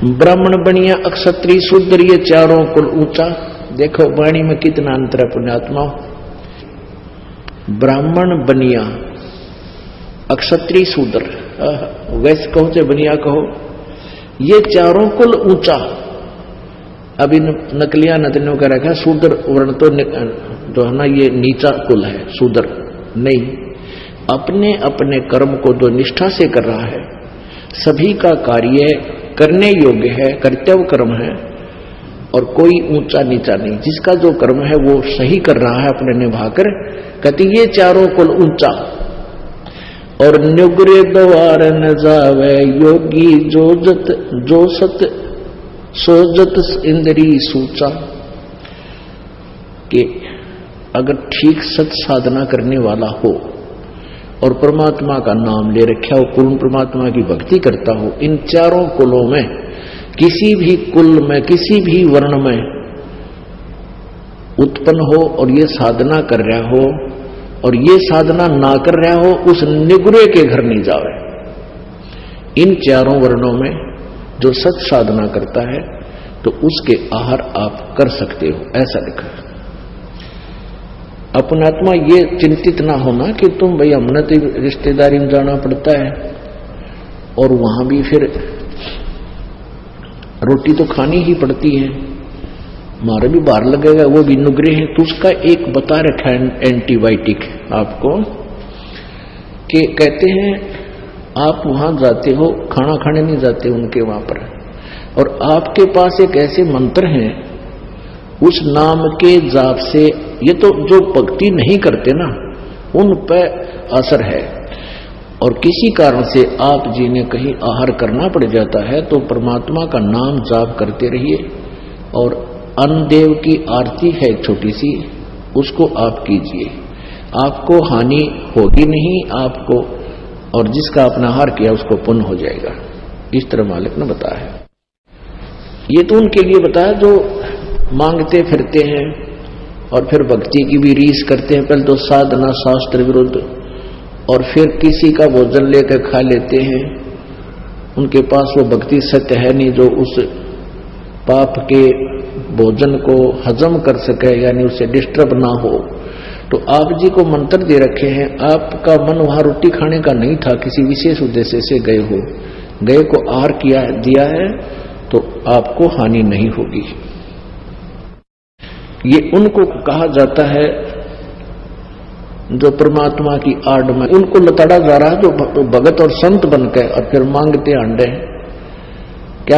ब्राह्मण बनिया, अक्षत्रिय, शूद्र, ये चारों कुल ऊंचा। देखो वाणी में कितना अंतर है पुण्यात्मा। ब्राह्मण बनिया, अक्षत्रिय, शूद्र, वैश्य कहो चाहे बनिया कहो, ये चारों कुल ऊंचा। अभी नकलिया नतनियों का रखा शूद्र वर्ण तो जो है ना ये नीचा कुल है, शूद्र नहीं। अपने अपने कर्म को जो निष्ठा से कर रहा है, सभी का कार्य करने योग्य है, कर्तव्य कर्म है, और कोई ऊंचा नीचा नहीं। जिसका जो कर्म है वो सही कर रहा है अपने निभाकर, कहती ये चारों कुल ऊंचा। और नुग्रे द्वार न जावे योगी, जो सत सोजत इंद्री सूचा। कि अगर ठीक सत साधना करने वाला हो और परमात्मा का नाम ले रखा हो, पूर्ण परमात्मा की भक्ति करता हो, इन चारों कुलों में किसी भी कुल में किसी भी वर्ण में उत्पन्न हो और ये साधना कर रहा हो और ये साधना ना कर रहा हो, उस निगुरे के घर नहीं जावे। इन चारों वर्णों में जो सत साधना करता है तो उसके आहार आप कर सकते हो, ऐसा लिखा है। अपनात्मा ये चिंतित ना होना कि तुम भाई हमने तो रिश्तेदारी में जाना पड़ता है और वहां भी फिर रोटी तो खानी ही पड़ती है, मारे भी बाहर लगेगा, वो भी नुगरे है। तो उसका एक बता रखा है एंटीबायोटिक आपको, कि कहते हैं आप वहां जाते हो, खाना खाने नहीं जाते उनके वहां पर, और आपके पास एक ऐसे मंत्र हैं, उस नाम के जाप से, ये तो जो भक्ति नहीं करते ना उन पर असर है, और किसी कारण से आप जी ने कहीं आहार करना पड़ जाता है तो परमात्मा का नाम जाप करते रहिए। और अन्न देव की आरती है छोटी सी, उसको आप कीजिए, आपको हानि होगी नहीं आपको, और जिसका अपना आहार किया उसको पुण्य हो जाएगा। इस तरह मालिक ने बताया है। ये तो उनके लिए बताया जो मांगते फिरते हैं और फिर भक्ति की भी रीस करते हैं। पहले तो साधना शास्त्र विरुद्ध, और फिर किसी का भोजन लेकर खा लेते हैं, उनके पास वो भक्ति सत्य है नहीं जो उस पाप के भोजन को हजम कर सके, यानी उसे डिस्टर्ब ना हो। तो आप जी को मंत्र दे रखे हैं, आपका मन वहां रोटी खाने का नहीं था, किसी विशेष उद्देश्य से गए हो, गए को आहार किया दिया है तो आपको हानि नहीं होगी। ये उनको कहा जाता है जो परमात्मा की आड़ में उनको लताड़ा जा रहा है, जो भगत और संत बनकर और फिर मांगते अंडे हैं।